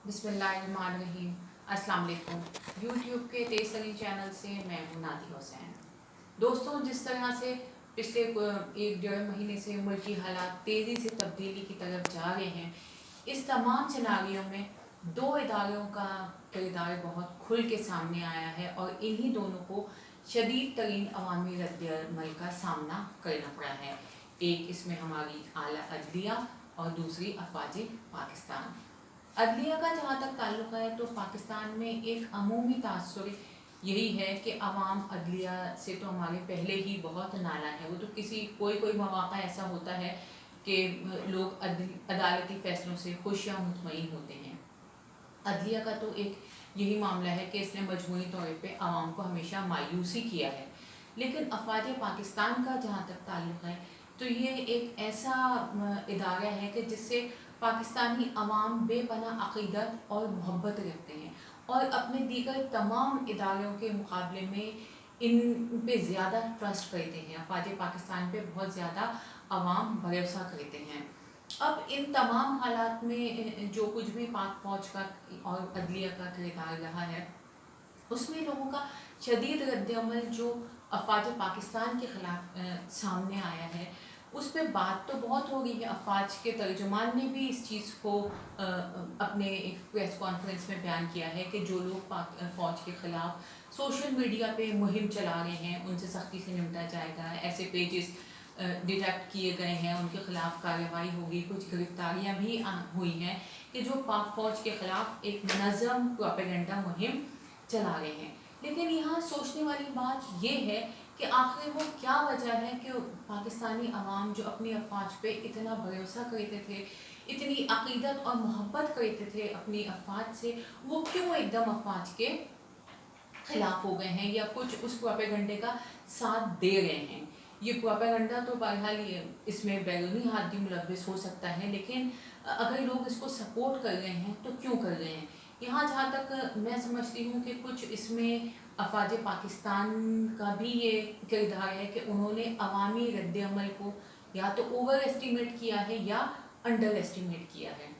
बिस्मिल्लाहिर्रहमानिर्रहीम। अस्सलाम वालेकुम। यूट्यूब के तेज़ तरीन चैनल से मैं हूँ नादिया हुसैन। दोस्तों, जिस तरह से पिछले 1 डेढ़ महीने से मुल्की हालात तेज़ी से तब्दीली की तरफ जा रहे हैं, इस तमाम सिनारियों में 2 इदारों का किरदार बहुत खुल के सामने आया है और इन्हीं दोनों को शदीद तरीन अवामी रद्द-ए-अमल का सामना करना पड़ा है। एक इसमें हमारी आला अदलिया और दूसरी अफवाज पाकिस्तान। अदलिया का जहाँ तक ताल्लुक़ है तो पाकिस्तान में एक अमूमी तासुर यही है कि अवाम अदलिया से तो हमारे पहले ही बहुत नाराज़ है। वो तो कोई मौक़ा ऐसा होता है कि लोग अदालती फ़ैसलों से खुश या मुतमईन होते हैं। अदलिया का तो एक यही मामला है कि इसने मजमूई तौर पे आवाम को हमेशा मायूसी किया है। लेकिन अफवाज पाकिस्तान का जहाँ तक ताल्लुक़ है तो ये एक ऐसा इदारा है कि जिससे पाकिस्तानी अवाम बेपनाह अक़ीदत और मोहब्बत रखते हैं और अपने दीगर तमाम इदारों के मुकाबले में इन पे ज़्यादा ट्रस्ट करते हैं। अफवाज पाकिस्तान पे बहुत ज़्यादा अवाम भरोसा करते हैं। अब इन तमाम हालात में जो कुछ भी पाक फ़ौज का और अदलिया का किरदार रहा है, उसमें लोगों का शदीद रद्द-ए-अमल जो अफवाज पाकिस्तान के ख़िलाफ़ सामने आया है, उस पे बात तो बहुत हो रही है। अफवाज के तर्जुमान ने भी इस चीज़ को अपने एक प्रेस कॉन्फ्रेंस में बयान किया है कि जो लोग फ़ौज के ख़िलाफ़ सोशल मीडिया पे मुहिम चला रहे हैं, उनसे सख्ती से निपटा जाएगा। ऐसे पेजेस डिटेक्ट किए गए हैं, उनके ख़िलाफ़ कार्रवाई होगी। कुछ गिरफ्तारियाँ भी हुई हैं कि जो पाक फ़ौज के ख़िलाफ़ एक मुनज़्ज़म प्रोपेगेंडा मुहिम चला रहे हैं। लेकिन यहाँ सोचने वाली बात ये है कि आखिर वो क्या वजह है कि पाकिस्तानी अवाम जो अपनी अफवाज पे इतना भरोसा करते थे, इतनी अक़ीदत और मोहब्बत करते थे अपनी अफवाज से, वो क्यों एकदम अफवाज के ख़िलाफ़ हो गए हैं या कुछ उस प्रोपेगेंडे का साथ दे रहे हैं। ये प्रोपेगेंडा तो बहरहाल इसमें बैरूनी हाथ भी मुलव्वस हो सकता है, लेकिन अगर लोग इसको सपोर्ट कर रहे हैं तो क्यों कर रहे हैं। यहाँ जहाँ तक मैं समझती हूँ कि कुछ इसमें अफवाज पाकिस्तान का भी ये किरदार है कि उन्होंने अवामी रद्द-ए-अमल को या तो ओवर एस्टिमेट किया है या अंडर एस्टिमेट किया है।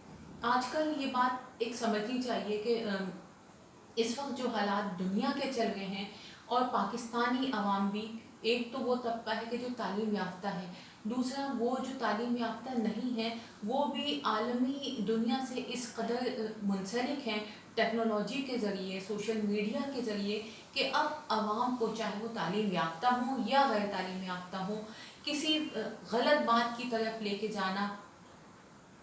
आजकल ये बात एक समझनी चाहिए कि इस वक्त जो हालात दुनिया के चल रहे हैं और पाकिस्तानी अवाम भी, एक तो वो तबका है कि जो तालीम याफ्ता है, दूसरा वो जो तालीम याफ्ता नहीं है वो भी आलमी दुनिया से इस कदर मुंसलिक हैं टेक्नोलॉजी के ज़रिए, सोशल मीडिया के ज़रिए, कि अब अवाम को, चाहे वो तालीम याफ्ता हो या गैर तालीम याफ्ता हो, किसी गलत बात की तरफ लेके जाना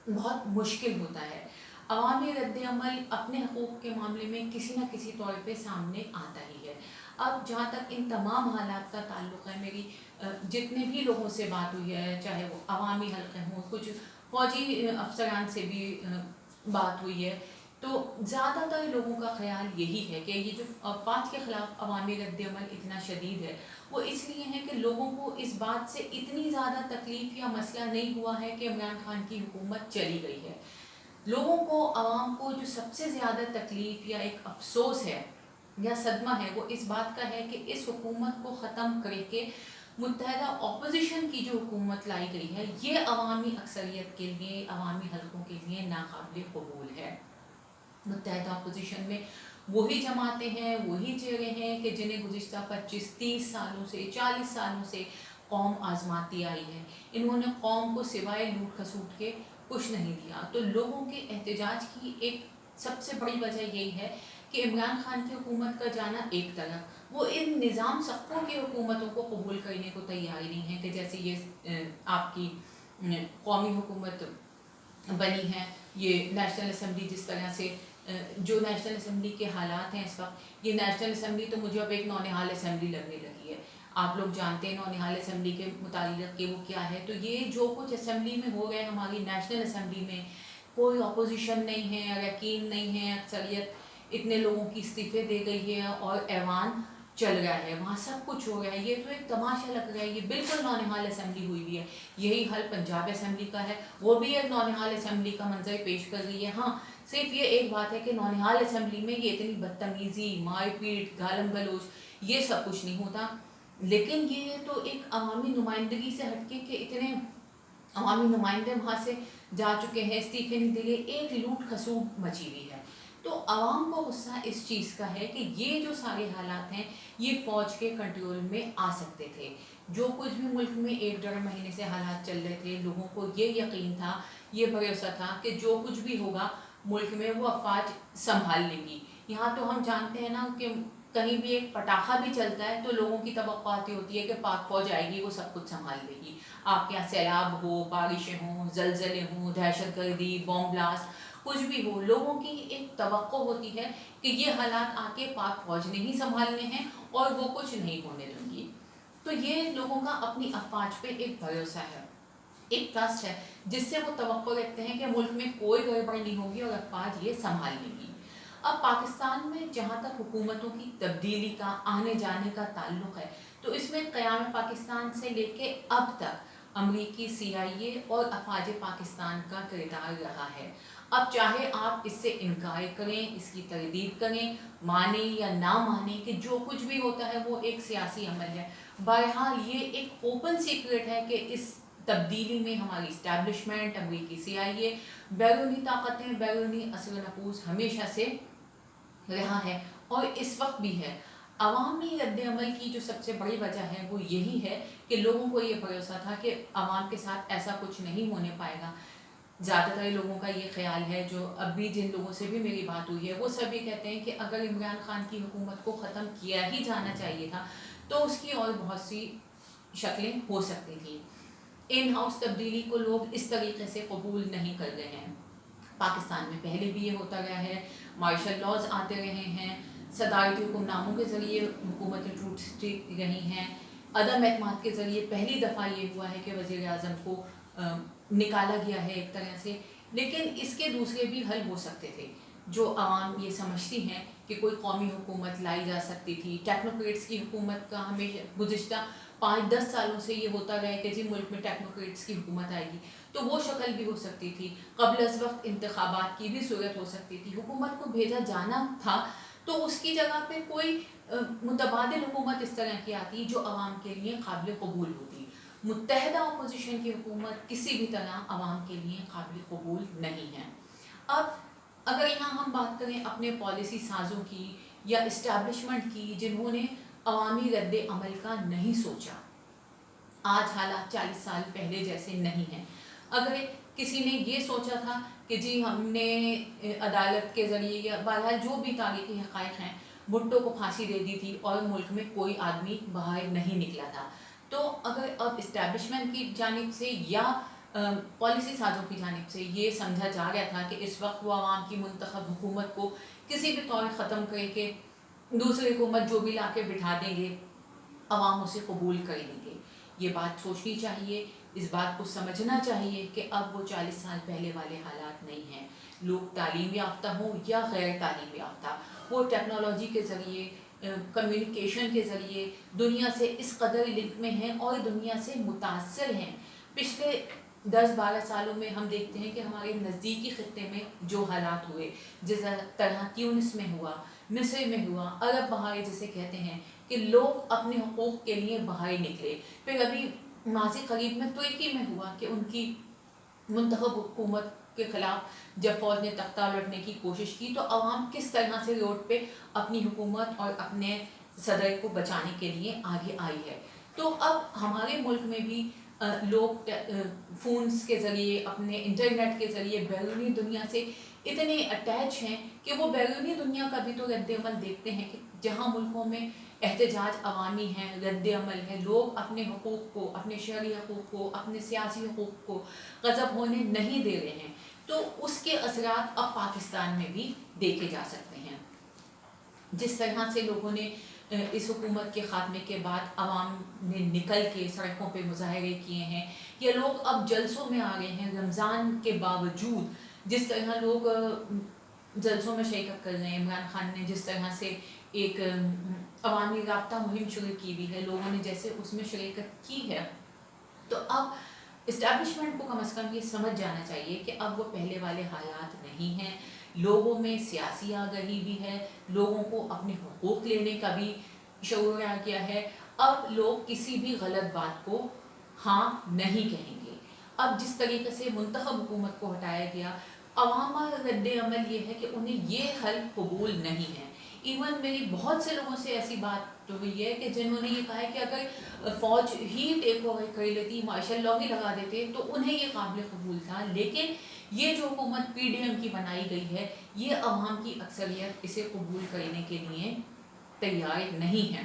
बहुत मुश्किल होता है। अवामी रद्द-ए-अमल अपने हकूक़ के मामले में किसी न किसी तौर पे सामने आता ही है। अब जहाँ तक इन तमाम हालात का ताल्लुक़ है, मेरी जितने भी लोगों से बात हुई है, चाहे वो अवामी हल्के हों, कुछ फ़ौजी अफसरान से भी बात हुई है, तो ज़्यादातर लोगों का ख़्याल यही है कि ये जो अफवाज के ख़िलाफ़ अवामी रद्द-ए-अमल इतना शदीद है, वो इसलिए है कि लोगों को इस बात से इतनी ज़्यादा तकलीफ़ या मसला नहीं हुआ है कि इमरान खान की हुकूमत चली गई है। लोगों को, अवाम को जो सबसे ज़्यादा तकलीफ़ या एक अफ़सोस है या सदमा है, वो इस बात का है कि इस हुकूमत को ख़त्म करके मुत्तहदा अपोज़िशन की जो हुकूमत लाई गई है, ये अवामी अक्सरियत के लिए, अवामी हलकों के लिए नाक़ाबिल क़बूल है। मुत्तहदा अपोज़िशन में वही जमातें हैं, वही चेहरे हैं कि जिन्हें गुज़िश्ता 25-30 सालों से, 40 सालों से कौम आज़माती आई है। इन्होंने कौम को सिवाय लूट खसूट के कुछ नहीं दिया। तो लोगों के एहतजाज की एक सबसे बड़ी वजह यही है कि इमरान खान की हुकूमत का जाना एक तरफ, वो इन निज़ाम सबकों की हुकूमतों को कबूल करने को तैयार नहीं है कि जैसे ये आपकी कौमी हुकूमत बनी है, ये नेशनल असम्बली जिस तरह से जो नेशनल असम्बली के हालात हैं इस वक्त, ये नेशनल असम्बली तो मुझे अब एक नौनिहाल असम्बली लगने लगी है। आप लोग जानते हैं नौनिहाल असम्बली के मुतालिक कि वो क्या है। तो ये जो कुछ असम्बली में हो गए, हमारी नेशनल असम्बली में कोई अपोजिशन नहीं है, यकीन नहीं है, अक्सरियत इतने लोगों की इस्तीफ़े दे गई है और ऐवान चल रहा है, वहाँ सब कुछ हो रहा है। ये तो एक तमाशा लग रहा है, ये बिल्कुल नौनिहाल असम्बली हुई हुई है। यही हाल पंजाब असम्बली का है, वो भी एक नौनिहाल असम्बली का मंजर पेश कर रही है। हाँ, सिर्फ ये एक बात है कि नौनिहाल असम्बली में ये इतनी बदतमीज़ी, मारपीट, गालम गलोच, ये सब कुछ नहीं होता। लेकिन ये तो एक अवामी नुमाइंदगी से हटके कि इतने अवामी नुमाइंदे वहाँ से जा चुके हैं, इस्तीफे नहीं दिए, एक लूट खसूट मची हुई है। तो आवाम को गुस्सा इस चीज़ का है कि ये जो सारे हालात हैं ये फ़ौज के कंट्रोल में आ सकते थे। जो कुछ भी मुल्क में 1-1.5 महीने से हालात चल रहे थे, लोगों को ये यकीन था, ये भरोसा था कि जो कुछ भी होगा मुल्क में वो अफवाज संभाल लेंगी। यहाँ तो हम जानते हैं ना कि कहीं भी एक पटाखा भी चलता है तो लोगों की तवक्कुआत होती है कि पाक फौज आएगी, वो सब कुछ संभाल लेगी। आपके यहाँ सैलाब हो, बारिशें हों, ज़लज़ले हों, दहशतगर्दी, बॉम्ब ब्लास्ट, कुछ भी हो, लोगों की एक तवक्को होती है कि ये हालात आके पाक फौज ने ही संभालने हैं और वो कुछ नहीं होने देंगी। तो ये लोगों का अपनी अफवाज पे एक भरोसा है, एक ट्रस्ट है, जिससे वो तवक्को रखते हैं कि मुल्क में कोई गड़बड़ नहीं होगी और अफवाज ये संभाल लेंगी। अब पाकिस्तान में जहाँ तक हुकूमतों की तब्दीली का, आने जाने का ताल्लुक़ है, तो इसमें क़याम पाकिस्तान से लेके अब तक अमरीकी CIA और अफवाज पाकिस्तान का किरदार रहा है। अब चाहे आप इससे इनकार करें, इसकी तरदीद करें, माने या ना माने कि जो कुछ भी होता है वो एक सियासी अमल है, बहरहाल ये एक ओपन सीक्रेट है कि इस तब्दीली में हमारी इस्टेब्लिशमेंट, अमरीकी CIA, बैरूनी ताकतें, बैरूनी असर नफूस हमेशा से रहा है और इस वक्त भी है। अवामी रद्द-ए-अमल की जो सबसे बड़ी वजह है वो यही है कि लोगों को ये भरोसा था कि अवाम के साथ ऐसा कुछ नहीं होने पाएगा। ज़्यादातर लोगों का ये ख्याल है, जो अभी जिन लोगों से भी मेरी बात हुई है, वो सभी कहते हैं कि अगर इमरान खान की हुकूमत को ख़त्म किया ही जाना चाहिए था तो उसकी और बहुत सी शक्लें हो सकती थी। इन हाउस तब्दीली को लोग इस तरीके से कबूल नहीं कर रहे हैं। पाकिस्तान में पहले भी ये होता गया है, मार्शल लॉज आते रहे हैं, सदारती हुक्मनामों के ज़रिए हुकूमतें टूटती रही हैं, अदम एतमाद के ज़रिए पहली दफ़ा ये हुआ है कि वज़ीर आज़म को निकाला गया है एक तरह से। लेकिन इसके दूसरे भी हल हो सकते थे, जो आवाम ये समझती हैं कि कोई कौमी हुकूमत लाई जा सकती थी। टेक्नोक्रेट्स की हुकूमत का हमेशा गुज़िश्ता 5-10 सालों से ये होता रहा है कि जी मुल्क में टेक्नोक्रेट्स की हुकूमत आएगी, तो वो शक्ल भी हो सकती थी। क़ब्ल अज़ वक्त इंतखाबात की भी सूरत हो सकती थी। हुकूमत को भेजा जाना था तो उसकी जगह पे कोई मुतबादिल हुकूमत इस तरह की आती जो आवाम के लिए काबिल कबूल होती। मुत्तहदा अपोजिशन की हुकूमत किसी भी तरह आवाम के लिए काबिल कबूल नहीं है। अब अगर यहाँ हम बात करें अपने पॉलिसी साज़ों की या इस्टेब्लिशमेंट की, जिन्होंने अवामी रद्द अमल का नहीं सोचा, आज हालात 40 साल पहले जैसे नहीं हैं। अगर किसी ने ये सोचा था कि जी हमने अदालत के ज़रिए या बहरहाल जो भी तारीख़ी हक़ाइक़ हैं, भुट्टो को फांसी दे दी थी और मुल्क में कोई आदमी बाहर नहीं निकला था, तो अगर अब इस्टेब्लिशमेंट की जानिब से या पॉलिसी साज़ों की जानिब से ये समझा जा रहा था कि इस वक्त वो आवाम की मुंतखब हुकूमत को किसी भी तौर ख़त्म करके दूसरी हुकूमत जो भी ला के बिठा देंगे, अवाम उसे कबूल कर लेंगे। ये बात सोचनी चाहिए, इस बात को समझना चाहिए कि अब वो 40 साल पहले वाले हालात नहीं हैं। लोग तालीम याफ्ता हों या गैर तालीम याफ्ता, वो टेक्नोलॉजी के ज़रिए, कम्युनिकेशन के ज़रिए दुनिया से इस कदर लिंक में हैं और दुनिया से मुतासर हैं। पिछले 10-12 सालों में हम देखते हैं कि हमारे नज़दीकी ख़ित्ते में जो हालात हुए, जिस तरह ट्यूनिस में हुआ, मिस्र में हुआ, अरब बहार जिसे कहते हैं कि लोग अपने हुकूक़ के लिए बाहर निकले। फिर अभी माज़ी करीब में तुर्की में हुआ कि उनकी मुंतखब हुकूमत के ख़िलाफ़ जब फ़ौज ने तख्ता उलटने की कोशिश की तो अवाम किस तरह से रोड पे अपनी हुकूमत और अपने सदर को बचाने के लिए आगे आई है। तो अब हमारे मुल्क में भी लोग फ़ोन्स के ज़रिए, अपने इंटरनेट के ज़रिए बैरूनी दुनिया से इतने अटैच हैं कि वो बैरूनी दुनिया का भी तो रद्द-ए-अमल देखते हैं कि जहाँ मुल्कों में एहतजाज अवामी है, रद्द-ए-अमल है, लोग अपने हुकूक़ को, अपने शहरी हुकूक़ को, अपने सियासी हुकूक़ को ग़ज़ब होने नहीं दे रहे हैं, तो उसके असरात अब पाकिस्तान में भी देखे जा सकते हैं। जिस तरह से लोगों ने इस हुकूमत के ख़ात्मे के बाद अवाम ने निकल के सड़कों पे मुज़ाहरे किए हैं, या लोग अब जलसों में आ गए हैं, रमज़ान के बावजूद जिस तरह लोग जलसों में शिरकत कर रहे हैं। इमरान खान ने जिस तरह से एक अवामी राब्ता मुहिम शुरू की हुई है, लोगों ने जैसे उसमें शिरकत की है, तो अब इस्टेब्लिशमेंट को कम से कम ये समझ जाना चाहिए कि अब वो पहले वाले हालात नहीं हैं। लोगों में सियासी आगाही भी है, लोगों को अपने हुकूक लेने का भी शऊर आ गया है। अब लोग किसी भी गलत बात को हाँ नहीं कहेंगे। اب جس طریقے سے منتخب حکومت کو ہٹایا گیا، عوام کا رد عمل یہ ہے کہ انہیں یہ حل قبول نہیں ہے. ایون میری بہت سے لوگوں سے ایسی بات ہوئی ہے کہ جنہوں نے یہ کہا ہے کہ اگر فوج ہی ٹیک اوور کر لیتی، مارشل لاء ہی لگا دیتے تو انہیں یہ قابل قبول تھا. لیکن یہ جو حکومت پی ڈی ایم کی بنائی گئی ہے، یہ عوام کی اکثریت اسے قبول کرنے کے لیے تیار نہیں ہے.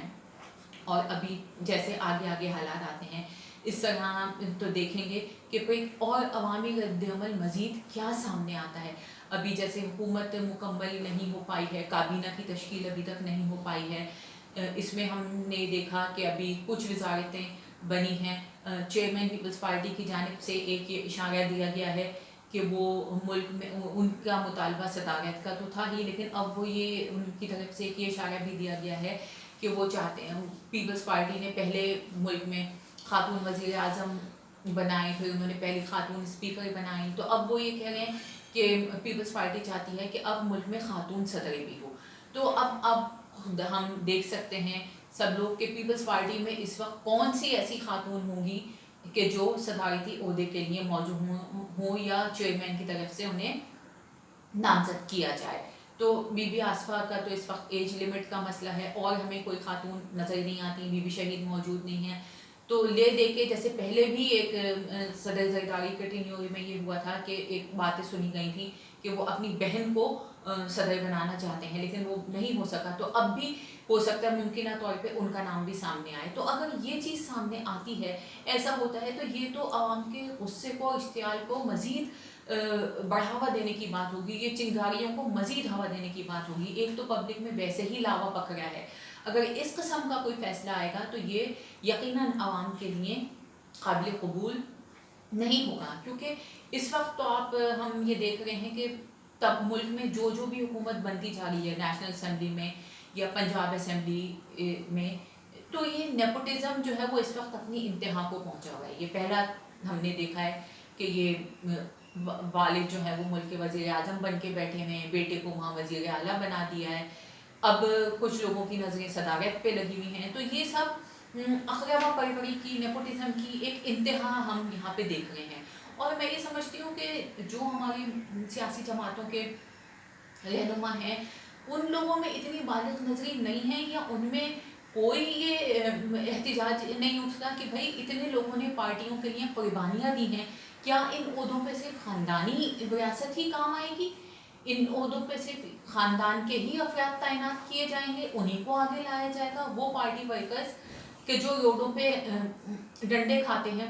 اور ابھی جیسے آگے آگے حالات آتے ہیں اس طرح تو دیکھیں گے کہ کوئی اور عوامی رد عمل مزید کیا سامنے آتا ہے. ابھی جیسے حکومت مکمل نہیں ہو پائی ہے، کابینہ کی تشکیل ابھی تک نہیں ہو پائی ہے. اس میں ہم نے دیکھا کہ ابھی کچھ وزارتیں بنی ہیں. چیئرمین پیپلز پارٹی کی جانب سے ایک یہ اشارہ دیا گیا ہے کہ وہ ملک میں ان کا مطالبہ صدارت کا تو تھا ہی، لیکن اب وہ یہ ان کی طرف سے ایک یہ اشارہ بھی دیا گیا ہے کہ وہ چاہتے ہیں، پیپلز پارٹی نے پہلے ملک میں خاتون وزیر اعظم بنائے، پھر انہوں نے پہلی خاتون اسپیکر بنائی، تو اب وہ یہ کہہ رہے ہیں کہ پیپلز پارٹی چاہتی ہے کہ اب ملک میں خاتون صدر بھی ہو. تو اب ہم دیکھ سکتے ہیں سب لوگ کہ پیپلز پارٹی میں اس وقت کون سی ایسی خاتون ہوں گی کہ جو صدارتی عہدے کے لیے موجود ہوں یا چیئرمین کی طرف سے انہیں نامزد کیا جائے. تو بی بی آصفہ کا تو اس وقت ایج لمٹ کا مسئلہ ہے اور ہمیں کوئی خاتون نظر نہیں آتی، بی بی شہید موجود نہیں ہے. تو لے دے کے جیسے پہلے بھی ایک صدر زرداری کے ٹینیور میں یہ ہوا تھا کہ ایک باتیں سنی گئی تھیں کہ وہ اپنی بہن کو صدر بنانا چاہتے ہیں لیکن وہ نہیں ہو سکا. تو اب بھی ہو سکتا ہے ممکنہ طور پہ ان کا نام بھی سامنے آئے. تو اگر یہ چیز سامنے آتی ہے، ایسا ہوتا ہے، تو یہ تو عوام کے غصے کو، اشتعال کو مزید بڑھاوا دینے کی بات ہوگی، یہ چنگاریوں کو مزید ہوا دینے کی بات ہوگی. ایک تو پبلک میں ویسے ہی لاوا پکڑا ہے، اگر اس قسم کا کوئی فیصلہ آئے گا تو یہ یقیناً عوام کے لیے قابل قبول نہیں ہوگا. کیونکہ اس وقت تو ہم یہ دیکھ رہے ہیں کہ تب ملک میں جو بھی حکومت بنتی جا رہی ہے، نیشنل اسمبلی میں یا پنجاب اسمبلی میں، تو یہ نیپوٹزم جو ہے وہ اس وقت اپنی انتہا کو پہنچا ہوا ہے. یہ پہلا ہم نے دیکھا ہے کہ یہ والد جو ہے وہ ملک کے وزیر اعظم بن کے بیٹھے ہوئے ہیں، بیٹے کو وہاں وزیر اعلیٰ بنا دیا ہے. اب کچھ لوگوں کی نظریں صدارت پہ لگی ہوئی ہیں. تو یہ سب اقربا پروری کی، نیپوٹزم کی ایک انتہا ہم یہاں پہ دیکھ رہے ہیں. اور میں یہ سمجھتی ہوں کہ جو ہماری سیاسی جماعتوں کے رہنما ہیں ان لوگوں میں اتنی بالغ نظری نہیں ہے، یا ان میں کوئی یہ احتجاج نہیں اٹھتا کہ بھائی اتنے لوگوں نے پارٹیوں کے لیے قربانیاں دی ہیں، کیا ان عہدوں پہ صرف خاندانی وراثت ہی کام آئے گی؟ ان عہدوں پہ صرف خاندان کے ہی افراد تعینات کیے جائیں گے، انہیں کو آگے لایا جائے گا؟ وہ پارٹی ورکرز کہ جو روڈوں پہ ڈنڈے کھاتے ہیں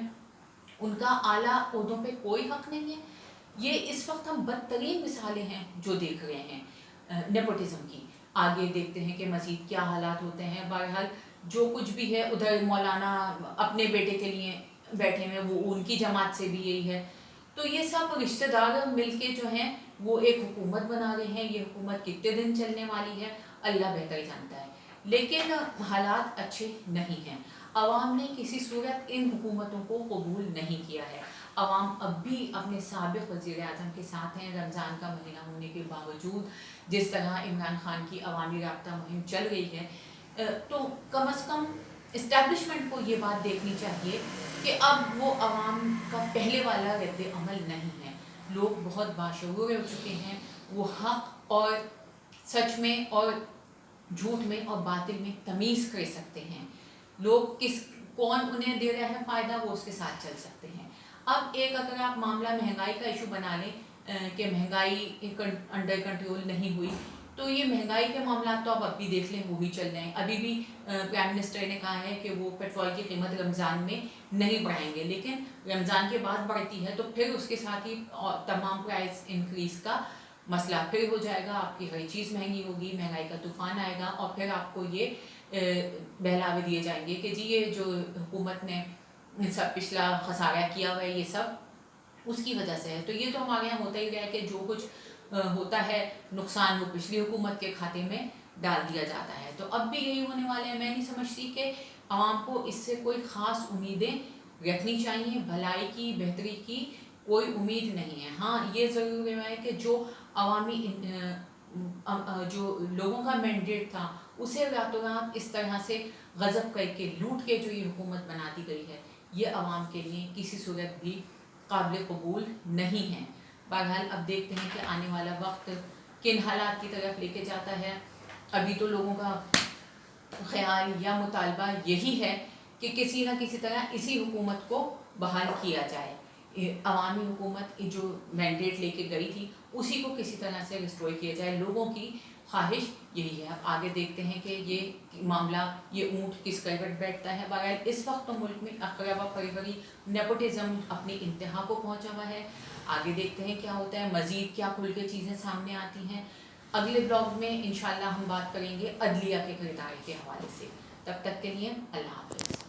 ان کا اعلیٰ عہدوں پہ کوئی حق نہیں ہے؟ یہ اس وقت ہم بدترین مثالیں ہیں جو دیکھ رہے ہیں نیپوٹزم کی. آگے دیکھتے ہیں کہ مزید کیا حالات ہوتے ہیں. بہرحال جو کچھ بھی ہے، ادھر مولانا اپنے بیٹے کے لیے بیٹھے ہوئے، وہ ان کی جماعت سے بھی یہی ہے. تو یہ سب رشتہ دار مل کے جو ہیں وہ ایک حکومت بنا رہے ہیں. یہ حکومت کتنے دن چلنے والی ہے اللہ بہتر جانتا ہے، لیکن حالات اچھے نہیں ہیں. عوام نے کسی صورت ان حکومتوں کو قبول نہیں کیا ہے. عوام اب بھی اپنے سابق وزیر اعظم کے ساتھ ہیں. رمضان کا مہینہ ہونے کے باوجود جس طرح عمران خان کی عوامی رابطہ مہم چل رہی ہے، تو کم از کم اسٹیبلشمنٹ کو یہ بات دیکھنی چاہیے کہ اب وہ عوام کا پہلے والا رد عمل نہیں ہے. لوگ بہت باشعور ہو چکے ہیں. وہ حق اور سچ میں اور جھوٹ میں اور باطل میں تمیز کر سکتے ہیں. لوگ کون انہیں دے رہا ہے فائدہ، وہ اس کے ساتھ چل سکتے ہیں. اب ایک اگر آپ معاملہ مہنگائی کا ایشو بنا لیں کہ مہنگائی انڈر کنٹرول نہیں ہوئی، تو یہ مہنگائی کے معاملات تو اب بھی دیکھ لیں وہی چل رہے ہیں. ابھی بھی پرائم منسٹر نے کہا ہے کہ وہ پیٹرول کی قیمت رمضان میں نہیں بڑھائیں گے، لیکن رمضان کے بعد بڑھتی ہے تو پھر اس کے ساتھ ہی تمام پرائس انکریز کا مسئلہ پھر ہو جائے گا. آپ کی ہر چیز مہنگی ہوگی، مہنگائی کا طوفان آئے گا، اور پھر آپ کو یہ بہلاوے دیے جائیں گے کہ جی یہ جو حکومت نے سب پچھلا خسارہ کیا ہوا ہے یہ سب اس کی وجہ سے ہے. تو یہ تو ہمارے یہاں ہوتا ہی رہا ہے کہ جو کچھ ہوتا ہے نقصان وہ پچھلی حکومت کے کھاتے میں ڈال دیا جاتا ہے. تو اب بھی یہی ہونے والے ہیں. میں نہیں سمجھتی کہ عوام کو اس سے کوئی خاص امیدیں رکھنی چاہیے. بھلائی کی، بہتری کی کوئی امید نہیں ہے. ہاں یہ ضرور ہے کہ جو عوامی جو لوگوں کا مینڈیٹ تھا اسے راتوں رات اس طرح سے غضب کر کے لوٹ کے جو یہ حکومت بنا دی گئی ہے، یہ عوام کے لیے کسی صورت بھی قابل قبول نہیں ہیں۔ بہرحال اب دیکھتے ہیں کہ آنے والا وقت کن حالات کی طرف لے کے جاتا ہے۔ ابھی تو لوگوں کا خیال یا مطالبہ یہی ہے کہ کسی نہ کسی طرح اسی حکومت کو بحال کیا جائے، عوامی حکومت جو مینڈیٹ لے کے گئی تھی اسی کو کسی طرح سے ریسٹور کیا جائے، لوگوں کی خواہش یہی ہے۔ اب آگے دیکھتے ہیں کہ یہ معاملہ، یہ اونٹ کس کروٹ بیٹھتا ہے۔ بغیر اس وقت تو ملک میں اقربا پروری، نیپوٹزم اپنی انتہا کو پہنچا ہوا ہے۔ آگے دیکھتے ہیں کیا ہوتا ہے، مزید کیا کھل کے چیزیں سامنے آتی ہیں۔ اگلے بلاگ میں انشاءاللہ ہم بات کریں گے عدلیہ کے کردار کے حوالے سے۔ تب تک کے لیے اللہ حافظ۔